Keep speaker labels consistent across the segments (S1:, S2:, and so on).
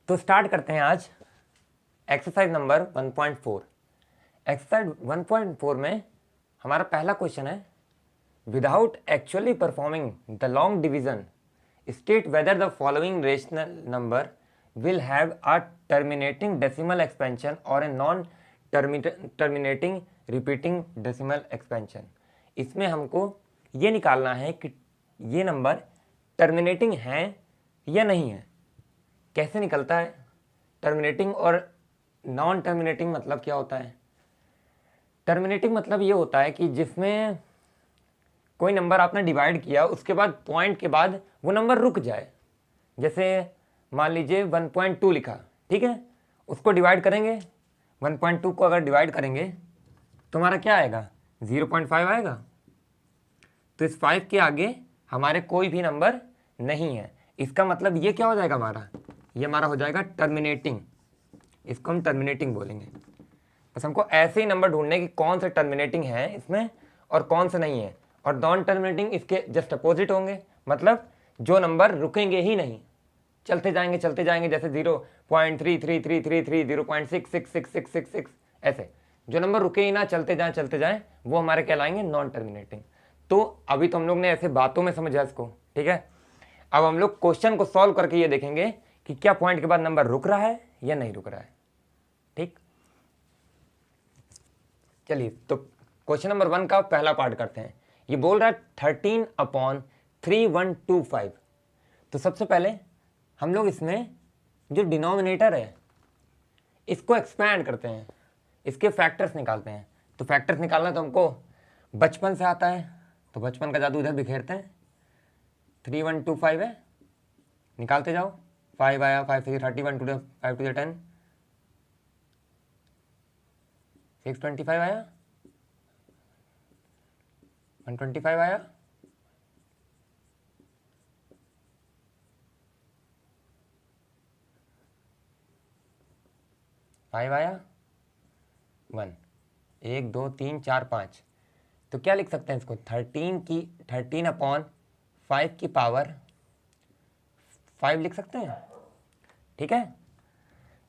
S1: तो स्टार्ट करते हैं आज एक्सरसाइज नंबर 1.4। एक्सरसाइज 1.4 में हमारा पहला क्वेश्चन है, without actually performing the long division state whether the following rational number will have a terminating decimal expansion और a non terminating repeating decimal expansion. इसमें हमको ये निकालना है कि ये नंबर टर्मिनेटिंग है या नहीं है। कैसे निकलता है? टर्मिनेटिंग और नॉन टर्मिनेटिंग मतलब क्या होता है? टर्मिनेटिंग मतलब ये होता है कि जिसमें कोई नंबर आपने डिवाइड किया, उसके बाद पॉइंट के बाद वो नंबर रुक जाए। जैसे मान लीजिए 1.2 लिखा, ठीक है, उसको डिवाइड करेंगे, 1.2 को अगर डिवाइड करेंगे तो हमारा क्या आएगा? 0.5 आएगा। तो इस 5 के आगे हमारे कोई भी नंबर नहीं है। इसका मतलब ये क्या हो जाएगा हमारा? ये हमारा हो जाएगा टर्मिनेटिंग। इसको हम टर्मिनेटिंग बोलेंगे। बस हमको ऐसे ही नंबर ढूंढने की कौन से टर्मिनेटिंग है इसमें और कौन से नहीं है। और नॉन टर्मिनेटिंग इसके जस्ट अपोजिट होंगे, मतलब जो नंबर रुकेंगे ही नहीं, चलते जाएंगे जैसे 0.333333 0.666666 ऐसे जो नंबर रुके ही ना, चलते जाएं, वो हमारे कहलाएंगे नॉन टर्मिनेटिंग। तो अभी तो हम लोग ने ऐसे बातों में समझा इसको, ठीक है। अब हम लोग क्वेश्चन को सॉल्व करके ये देखेंगे कि क्या पॉइंट के बाद नंबर रुक रहा है या नहीं रुक रहा है, ठीक। चलिए तो क्वेश्चन नंबर 1 का पहला पार्ट करते हैं। ये बोल रहा है 13/3125। तो सबसे पहले हम लोग इसमें जो डिनोमिनेटर है इसको एक्सपैंड करते हैं, इसके फैक्टर्स निकालते हैं। तो फैक्टर्स निकालना तो हमको बचपन से आता है, तो बचपन का जादू इधर बिखेरते हैं। 3125 है, निकालते जाओ। 5 आया, 5 से 31, 5 to 10, 625 आया, 125 आया, 5 आया, 1, 1 2 3 4 5। तो क्या लिख सकते हैं इसको? 13/5 की पावर 5 लिख सकते हैं, ठीक है।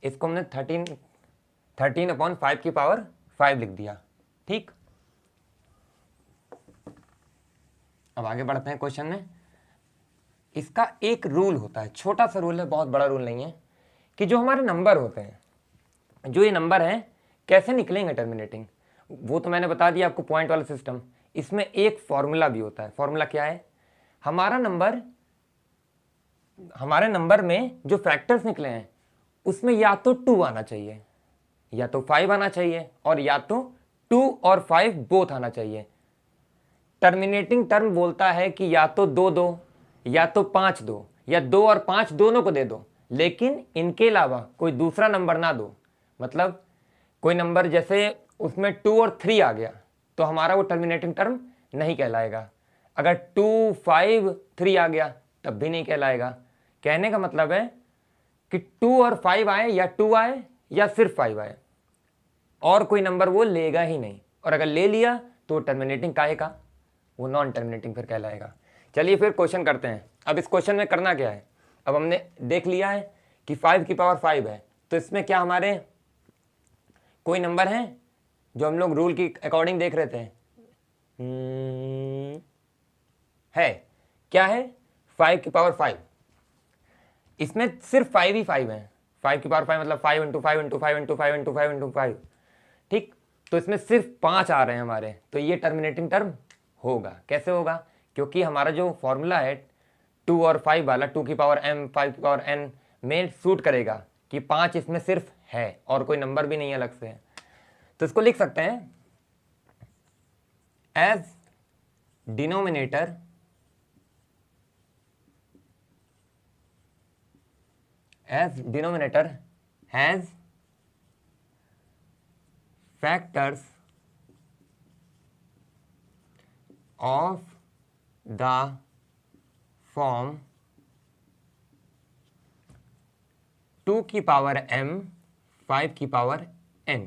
S1: इसको हमने 13/5 की पावर 5 लिख दिया, ठीक। अब आगे बढ़ते हैं क्वेश्चन में। इसका एक रूल होता है, छोटा सा रूल है, बहुत बड़ा रूल नहीं है, कि जो हमारे नंबर होते हैं, जो ये नंबर हैं कैसे निकलेंगे टर्मिनेटिंग, वो तो मैंने बता दिया आपको, पॉइंट वाला सिस्टम। इसमें एक फॉर्मूला भी होता है। फॉर्मूला क्या है? हमारे नंबर में जो फैक्टर्स निकले हैं उसमें या तो 2 आना चाहिए, या तो 5 आना चाहिए, और या तो 2 और 5 बोथ आना चाहिए। टर्मिनेटिंग टर्म बोलता है कि या तो 2 दो, या तो 5 दो, या 2 और 5 दोनों को दे दो, लेकिन इनके अलावा कोई दूसरा नंबर ना दो। मतलब कोई नंबर जैसे उसमें 2 और 3 आ गया तो हमारा वो टर्मिनेटिंग टर्म नहीं कहलाएगा। अगर 2 5 3 आ गया तब भी नहीं कहलाएगा। कहने का मतलब है कि 2 और 5 आए, या 2 आए या सिर्फ 5 आए, और कोई नंबर वो लेगा ही नहीं। और अगर ले लिया तो टर्मिनेटिंग काहे का? वो नॉन टर्मिनेटिंग फिर कहलाएगा। चलिए फिर क्वेश्चन करते हैं। अब इस क्वेश्चन में करना क्या है? अब हमने देख लिया है कि 5 की पावर 5 है, तो इसमें क्या हमारे कोई नंबर हैं जो हम लोग रूल की अकॉर्डिंग देख रहे थे? है, क्या है? 5 की पावर 5। इसमें सिर्फ 5 ही 5 है। 5 की पावर 5 मतलब 5 into 5 into 5 into 5 into 5 into 5, ठीक। तो इसमें सिर्फ 5 आ रहे हैं हमारे, तो ये टर्मिनेटिंग टर्म होगा। कैसे होगा? क्योंकि हमारा जो फॉर्मूला है 2 और 5 वाला, 2 की पावर m 5 की पावर n में सूट करेगा कि 5 इसमें सिर्फ है और कोई नंबर भी नहीं है अलग से। तो इसको लिख सकते हैं as denominator has factors of the form 2 की पावर m 5 की पावर n,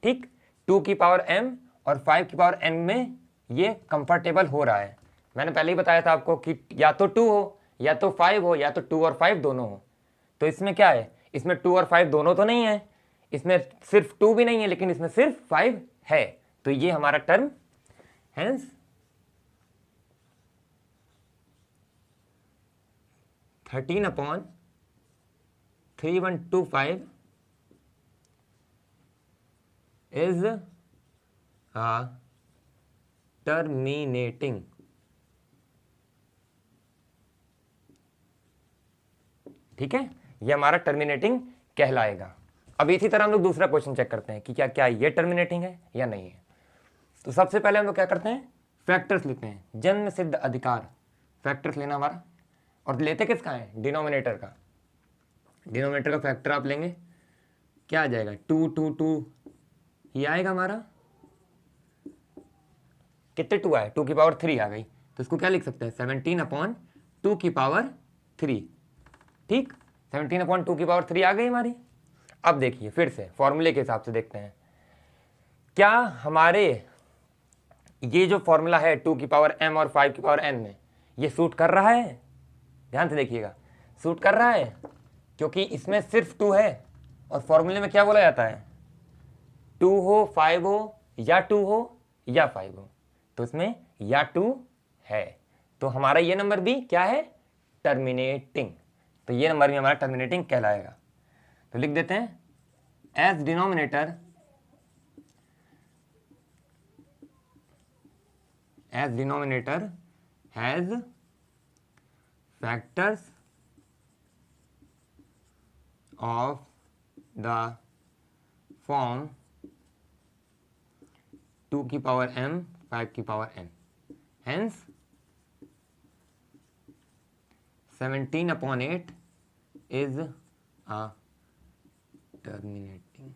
S1: ठीक। 2 की पावर m और 5 की पावर n में ये कंफर्टेबल हो रहा है। मैंने पहले ही बताया था आपको कि या तो 2 हो, या तो 5 हो, या तो 2 और 5 दोनों हो। तो इसमें क्या है, इसमें 2 और 5 दोनों तो नहीं है, इसमें सिर्फ 2 भी नहीं है, लेकिन इसमें सिर्फ 5 है, तो ये हमारा term hence 13/3125 is a terminating। ठीक है, ये हमारा टर्मिनेटिंग कहलाएगा। अब इसी तरह हम लोग दूसरा क्वेश्चन चेक करते हैं कि क्या क्या ये टर्मिनेटिंग है या नहीं है। तो सबसे पहले हम लोग क्या करते हैं, फैक्टर्स लेते हैं, जन्म सिद्ध अधिकार, फैक्टर्स लेना हमारा, और लेते किसका है, डिनोमिनेटर का। डिनोमिनेटर का फैक्टर आप लेंगे, क्या आ जाएगा, 2 2 2 ये आएगा हमारा, कितने 2 आए, 2 की पावर 3 आ गई, तो इसको क्या लिख सकते हैं, 17/2 की पावर 3। ठीक, 17/2 की पावर 3 आ गई हमारी। अब देखिए फिर से फॉर्मूले के हिसाब से देखते हैं, क्या हमारे ये जो फॉर्मूला है 2 की पावर m और 5 की पावर n में, ये सूट कर रहा है, ध्यान से देखिएगा, सूट कर रहा है, क्योंकि इसमें सिर्फ 2 है, और फॉर्मूले में क्या बोला जाता है, 2 हो 5 हो या 2 हो या 5 हो, तो इसमें या 2 है, तो हमारा ये नंबर भी क्या है, टर्मिनेटिंग, तो ये नंबर भी हमारा टर्मिनेटिंग कहलाएगा। तो लिख देते हैं, as denominator has factors of the form 2 की पावर m 5 की power n, hence 17/8 is a terminating.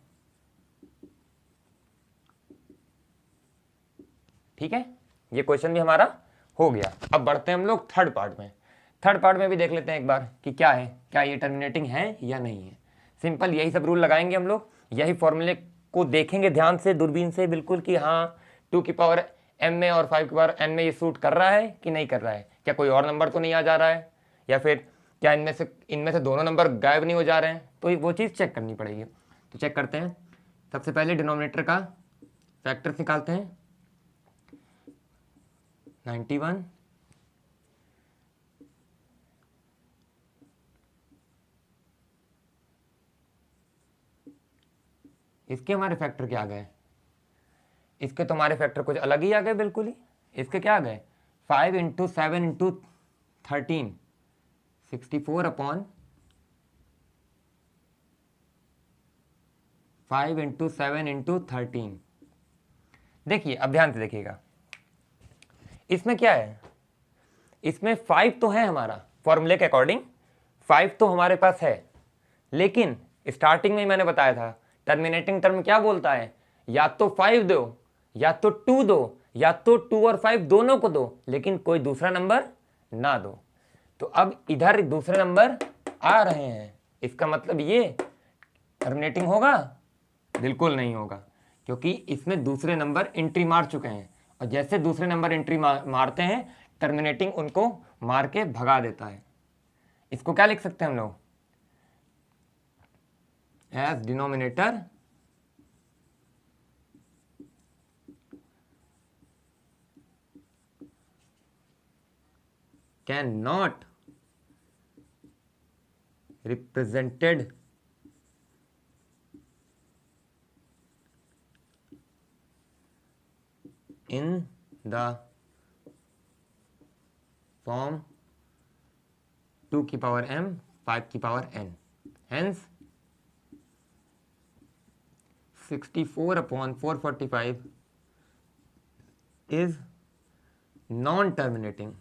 S1: ठीक है, ये क्वेश्चन भी हमारा हो गया। अब बढ़ते हैं हम लोग थर्ड पार्ट में। थर्ड पार्ट में भी देख लेते हैं एक बार कि क्या है, क्या ये टर्मिनेटिंग है या नहीं है। सिंपल यही सब रूल लगाएंगे हम लोग, यही फॉर्मूले को देखेंगे ध्यान से, दूरबीन से बिल्कुल, कि हाँ 2 की पावर m में और 5 की पावर n में ये सूट कर रहा है कि नहीं कर रहा है, क्या कोई और नंबर तो नहीं आ जा रहा है, या फिर क्या इनमें से दोनों नंबर गायब नहीं हो जा रहे हैं, तो वो चीज़ चेक करनी पड़ेगी। तो चेक करते हैं, सबसे पहले डिनोमिनेटर का फैक्टर्स निकालते हैं, 91 इसके हमारे फैक्टर क्या आ गए, इसके तो हमारे फैक्टर कुछ अलग ही आ गए बिल्कुल ही। इसके क्या आ गए, 5 × 7 × 13 64/5 × 7 × 13। देखिए अब ध्यान से देखिएगा, इसमें क्या है, इसमें 5 तो है हमारा, फॉर्मूले के अकॉर्डिंग 5 तो हमारे पास है, लेकिन स्टार्टिंग में ही मैंने बताया था टर्मिनेटिंग टर्म क्या बोलता है, या तो 5 दो, या तो 2 दो, या तो 2 और 5 दोनों को दो, लेकिन कोई दूसरा नंबर ना दो। तो अब इधर दूसरे नंबर आ रहे हैं, इसका मतलब ये टर्मिनेटिंग होगा, बिल्कुल नहीं होगा, क्योंकि इसमें दूसरे नंबर एंट्री मार चुके हैं, और जैसे दूसरे नंबर एंट्री मारते हैं, टर्मिनेटिंग उनको मार के भगा देता है। इसको क्या लिख सकते हैं हम लोग, as denominator can not represented in the form 2 की पावर m 5 की power n, hence 64/445 is non terminating।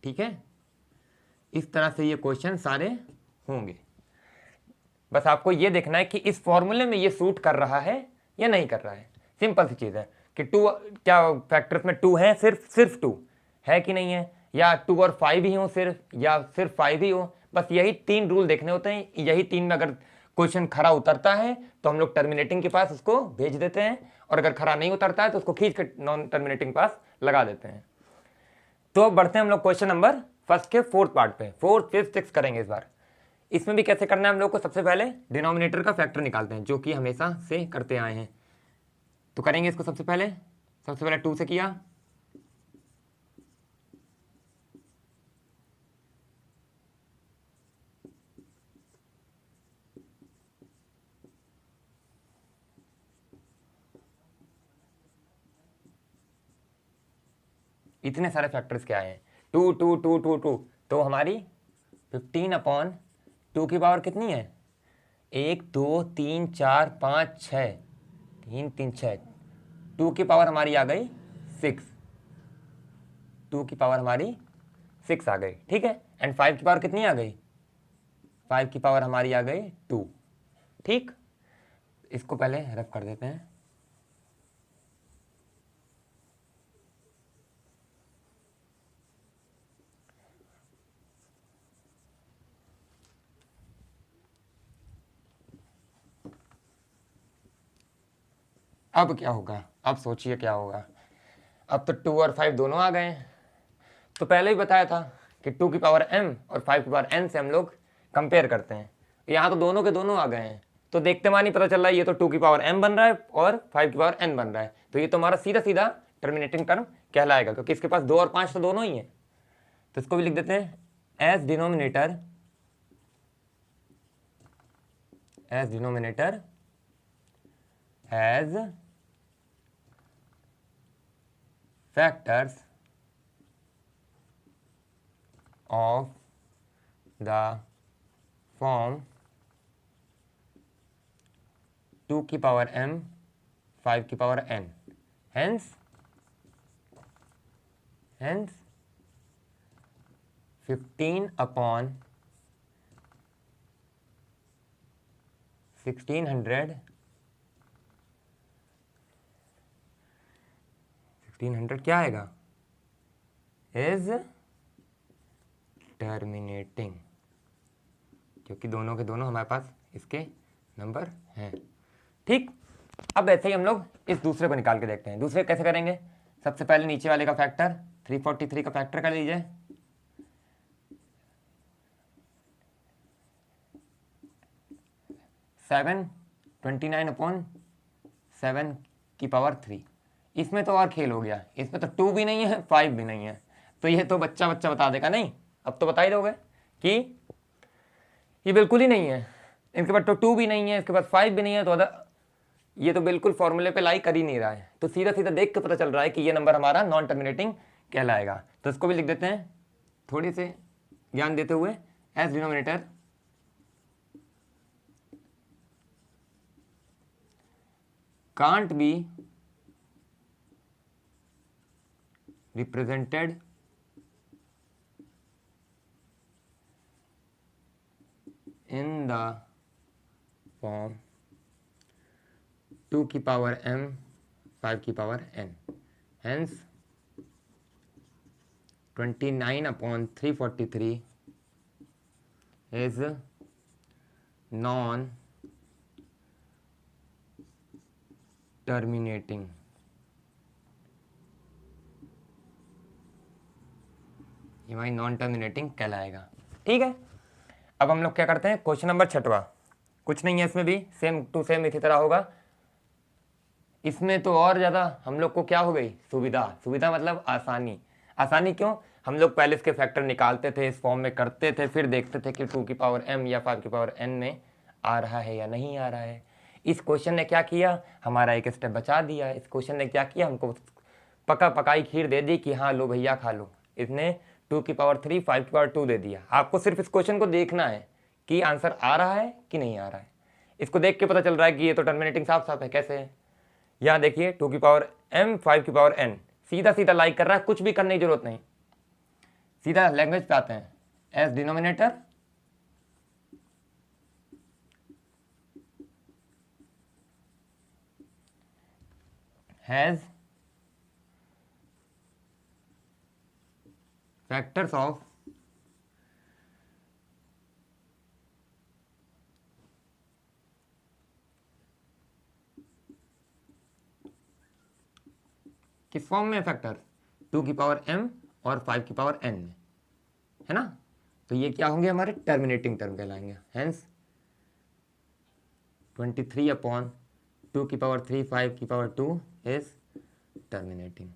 S1: ठीक है, इस तरह से ये क्वेश्चन सारे होंगे। बस आपको ये देखना है कि इस फॉर्मूले में ये सूट कर रहा है या नहीं कर रहा है। सिंपल सी चीज़ है कि 2 क्या फैक्टर्स में 2 है, सिर्फ 2 है कि नहीं है, या 2 और 5 ही हो सिर्फ, या सिर्फ 5 ही हो, बस यही 3 रूल देखने होते हैं। यही 3 में अगर क्वेश्चन खरा उतरता है तो हम लोग टर्मिनेटिंग के पास उसको भेज देते हैं, और अगर खरा नहीं उतरता है तो उसको खींच कर नॉन टर्मिनेटिंग पास लगा देते हैं। तो बढ़ते हैं हम लोग क्वेश्चन नंबर फर्स्ट के फोर्थ पार्ट पे, फोर्थ फिफ्थ सिक्स करेंगे इस बार। इसमें भी कैसे करना है हम लोग को, सबसे पहले डिनोमिनेटर का फैक्टर निकालते हैं, जो कि हमेशा से करते आए हैं। तो करेंगे इसको सबसे पहले 2 से किया, इतने सारे फैक्टर्स क्या हैं, 2 2 2 2 2, तो हमारी 15/2 की पावर कितनी है, 1 2 3 4 5 6, 3 3 6, 2 की पावर हमारी आ गई 6, 2 की पावर हमारी 6 आ गई, ठीक है। एंड 5 की पावर कितनी आ गई, 5 की पावर हमारी आ गई 2, ठीक। इसको पहले रफ कर देते हैं। अब क्या होगा, अब सोचिए क्या होगा। अब तो 2 और 5 दोनों आ गए हैं। तो पहले ही बताया था कि 2 की पावर m और 5 की पावर n से हम लोग कंपेयर करते हैं। यहाँ तो दोनों के दोनों आ गए हैं, तो देखते मानी पता चल रहा है ये तो 2 की पावर m बन रहा है और 5 की पावर n बन रहा है। तो ये तो हमारा सीधा सीधा टर्मिनेटिंग टर्म कहलाएगा, क्योंकि इसके पास 2 और 5 तो दोनों ही हैं। तो इसको भी लिख देते हैं as denominator has factors of the form 2 की पावर m 5 की पावर n, hence 15/1600 क्या आएगा, इज टर्मिनेटिंग, क्योंकि दोनों के दोनों हमारे पास इसके नंबर हैं, ठीक। अब ऐसे ही हम लोग इस दूसरे को निकाल के देखते हैं। दूसरे कैसे करेंगे, सबसे पहले नीचे वाले का फैक्टर 343 का फैक्टर कर लीजिए, 7/29/7 की पावर 3। इसमें तो और खेल हो गया, इसमें तो 2 भी नहीं है 5 भी नहीं है, तो ये तो बच्चा बता देगा नहीं, अब तो बता ही दोगे कि ये बिल्कुल ही नहीं है। इनके पास तो 2 भी नहीं है, इसके पास 5 भी नहीं है, तो ये तो बिल्कुल फॉर्मूले पे लाई कर ही नहीं रहा है। तो सीधा सीधा देख के पता चल रहा है कि ये नंबर हमारा नॉन टर्मिनेटिंग कहलाएगा। तो इसको भी लिख देते हैं थोड़े से ज्ञान देते हुए, as denominator can't be represented in the form 2 की पावर m 5 की power n, hence 29/343 is non terminating। ये हमारी नॉन टर्मिनेटिंग कहलाएगा, ठीक है। अब हम लोग क्या करते हैं, क्वेश्चन नंबर 6वां, कुछ नहीं है इसमें भी सेम टू सेम इसी तरह होगा। इसमें तो और ज़्यादा हम लोग को क्या हो गई, सुविधा मतलब आसानी। आसानी क्यों, हम लोग पहले इसके फैक्टर निकालते थे, इस फॉर्म में करते थे, फिर देखते थे कि 2 की पावर m या 5 की पावर n में आ रहा है या नहीं आ रहा है। इस क्वेश्चन ने क्या किया, हमारा एक स्टेप बचा दिया। इस क्वेश्चन ने क्या किया, हमको पकाई खीर दे दी कि हाँ लो भैया खा लो। इसने 2 की पावर 3 5 की पावर 2 दे दिया। आपको सिर्फ इस क्वेश्चन को देखना है कि आंसर आ रहा है कि नहीं आ रहा है। इसको देख के पता चल रहा है कि ये तो टर्मिनेटिंग साफ साफ है। कैसे है, यहाँ देखिए 2 की पावर m 5 की पावर n, सीधा सीधा लाइक कर रहा है, कुछ भी करने की जरूरत नहीं, सीधा लैंग्वेज पे आते हैं। As denominator has factors of किस फॉर्म में फैक्टर, 2 की पावर m और 5 की पावर n में। है ना, तो ये क्या होंगे हमारे टर्मिनेटिंग टर्म कहलाएंगे। हेंस 23/2 5 की पावर 2 इज टर्मिनेटिंग।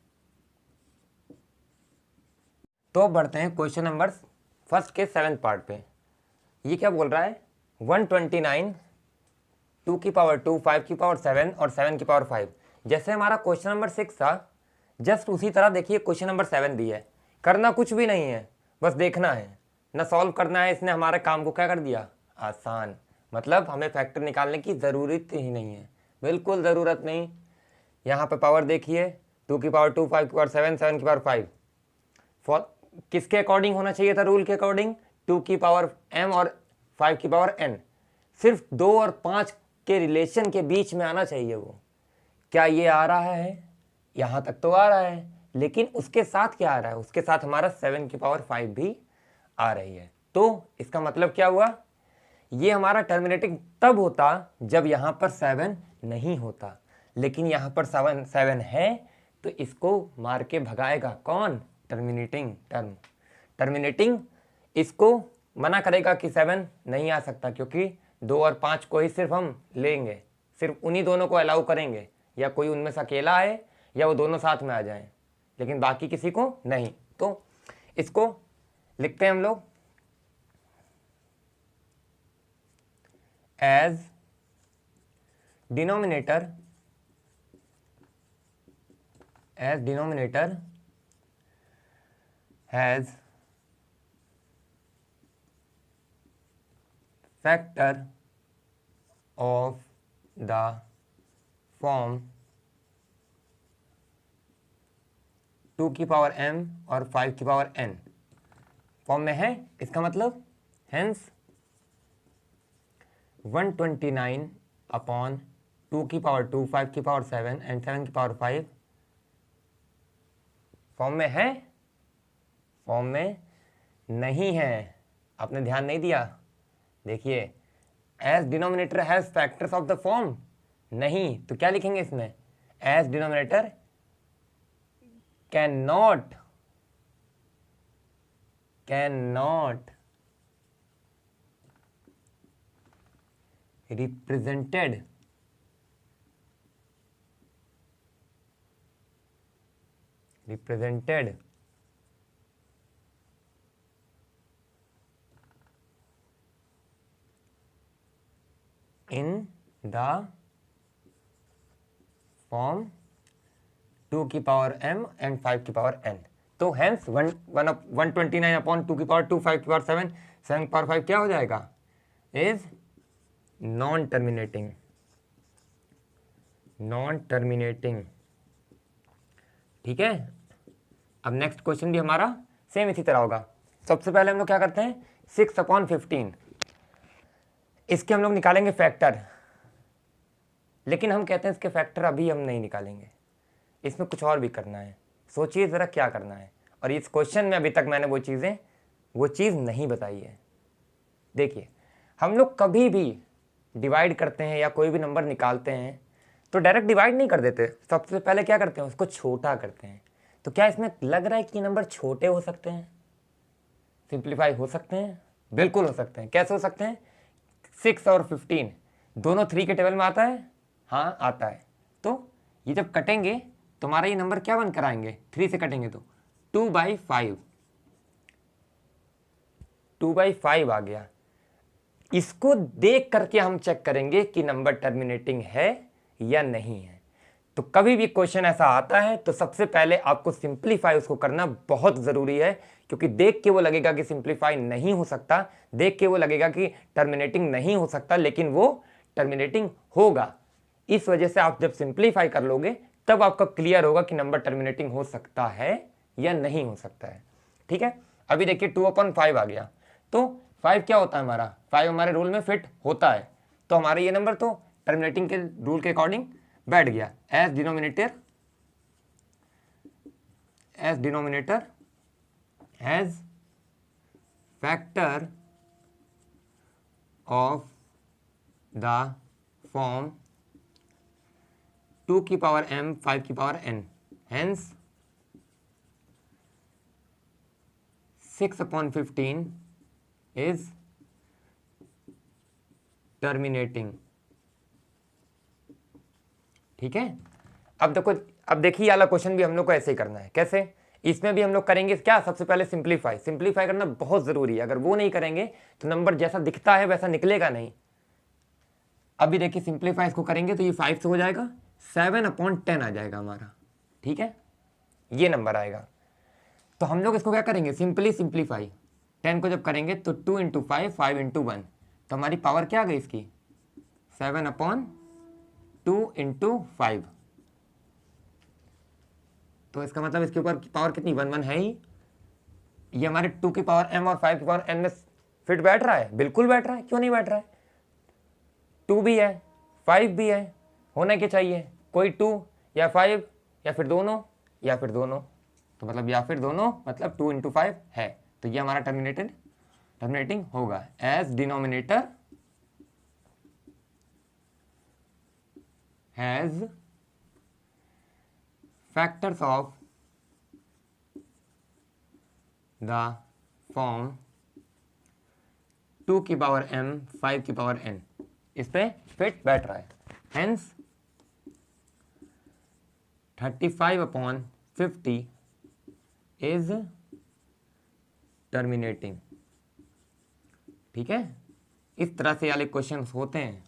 S1: तो अब बढ़ते हैं क्वेश्चन नंबर फर्स्ट के 7th पार्ट पे। ये क्या बोल रहा है, 129 2 की पावर 2 5 की पावर 7 और 7 की पावर 5। जैसे हमारा क्वेश्चन नंबर 6 था, जस्ट उसी तरह देखिए क्वेश्चन नंबर 7 भी है। करना कुछ भी नहीं है, बस देखना है ना, सॉल्व करना है। इसने हमारे काम को क्या कर दिया, आसान। मतलब हमें फैक्टर निकालने की ज़रूरत ही नहीं है, बिल्कुल ज़रूरत नहीं। यहाँ पे पावर देखिए, 2 की पावर 2 5 की पावर 7 7 की पावर 5। फॉर किसके अकॉर्डिंग होना चाहिए था, रूल के अकॉर्डिंग 2 की पावर m और 5 की पावर n। सिर्फ 2 और 5 के रिलेशन के बीच में आना चाहिए वो। क्या ये आ रहा है, यहाँ तक तो आ रहा है, लेकिन उसके साथ क्या आ रहा है, उसके साथ हमारा 7 की पावर 5 भी आ रही है। तो इसका मतलब क्या हुआ, ये हमारा टर्मिनेटिंग तब होता जब यहाँ पर 7 नहीं होता, लेकिन यहाँ पर 7 है, तो इसको मार के भगाएगा कौन, टर्मिनेटिंग टर्म। टर्मिनेटिंग इसको मना करेगा कि 7 नहीं आ सकता, क्योंकि 2 और 5 को ही सिर्फ हम लेंगे, सिर्फ उन्हीं दोनों को अलाउ करेंगे, या कोई उनमें से अकेला आए या वो दोनों साथ में आ जाएं, लेकिन बाकी किसी को नहीं। तो इसको लिखते हैं हम लोग as denominator has factor of the form 2 की पावर m और 5 की पावर n फॉर्म में है। इसका मतलब हेंस 129/2 की पावर 2 5 की पावर 7 एंड 7 की पावर 5 फॉर्म में है, फॉर्म में नहीं है। आपने ध्यान नहीं दिया, देखिए as denominator has factors of the form, नहीं तो क्या लिखेंगे इसमें, as denominator can not represented in the form 2 की पावर m and 5 की पावर n। तो हेंस 129/2 की पावर 2 5 की पावर 7 7 की पावर 5 क्या हो जाएगा, इज नॉन टर्मिनेटिंग। ठीक है। अब नेक्स्ट क्वेश्चन भी हमारा सेम इसी तरह होगा। सबसे पहले हम लोग क्या करते हैं, 6/15 इसके हम लोग निकालेंगे फैक्टर, लेकिन हम कहते हैं इसके फैक्टर अभी हम नहीं निकालेंगे, इसमें कुछ और भी करना है। सोचिए ज़रा क्या करना है, और इस क्वेश्चन में अभी तक मैंने वो चीज़ नहीं बताई है। देखिए हम लोग कभी भी डिवाइड करते हैं या कोई भी नंबर निकालते हैं तो डायरेक्ट डिवाइड नहीं कर देते, सबसे पहले क्या करते हैं, उसको छोटा करते हैं। तो क्या इसमें लग रहा है कि नंबर छोटे हो सकते हैं, सिंप्लीफाई हो सकते हैं? बिल्कुल हो सकते हैं। कैसे हो सकते हैं, 6 और 15 दोनों 3 के टेबल में आता है, हाँ आता है। तो ये जब कटेंगे तो हमारा ये नंबर क्या बनकर आएंगे, 3 से कटेंगे तो 2/5 आ गया। इसको देख करके हम चेक करेंगे कि नंबर टर्मिनेटिंग है या नहीं है। तो कभी भी क्वेश्चन ऐसा आता है तो सबसे पहले आपको सिंप्लीफाई उसको करना बहुत ज़रूरी है, क्योंकि देख के वो लगेगा कि सिंप्लीफाई नहीं हो सकता, देख के वो लगेगा कि टर्मिनेटिंग नहीं हो सकता, लेकिन वो टर्मिनेटिंग होगा। इस वजह से आप जब सिंप्लीफाई कर लोगे तब आपका क्लियर होगा कि नंबर टर्मिनेटिंग हो सकता है या नहीं हो सकता है। ठीक है। अभी देखिए 2/5 आ गया, तो 5 क्या होता है हमारा, 5 हमारे रूल में फिट होता है, तो हमारे ये नंबर तो टर्मिनेटिंग के रूल के अकॉर्डिंग बैठ गया। As denominator has factor of the form 2 की पावर m 5 की power n, hence 6/15 is terminating. ठीक है, अब देखो, अब देखिए वाला क्वेश्चन भी हम लोग को ऐसे ही करना है। कैसे? इसमें भी हम लोग करेंगे क्या, सबसे पहले सिंप्लीफाई। सिंप्लीफाई करना बहुत जरूरी है, अगर वो नहीं करेंगे तो नंबर जैसा दिखता है वैसा निकलेगा नहीं। अभी देखिए सिंप्लीफाई इसको करेंगे तो ये 5 से हो जाएगा, 7/10 आ जाएगा हमारा। ठीक है, ये नंबर आएगा। तो हम लोग इसको क्या करेंगे, सिंपली सिंप्लीफाई। 10 को जब करेंगे तो 2 × 5, 5 × 1, तो हमारी पावर क्या आ गई इसकी, 7/2 × 5। तो इसका मतलब इसके ऊपर पावर कितनी, 1 1 है ही। ये हमारे 2 की पावर m और 5 की पावर n में फिट बैठ रहा है, बिल्कुल बैठ रहा है, क्यों नहीं बैठ रहा है। 2 भी है, 5 भी है, होना क्या चाहिए, कोई 2 या 5 या फिर दोनों, या फिर दोनों। तो मतलब या फिर दोनों, मतलब 2 × 5 है, तो ये हमारा टर्मिनेटिंग होगा। As denominator has factors of the form 2 की पावर m, 5 की पावर n, इस पे फिट बैठ रहा है। Hence 35/50 is terminating. ठीक है, इस तरह से वाले क्वेश्चन होते हैं।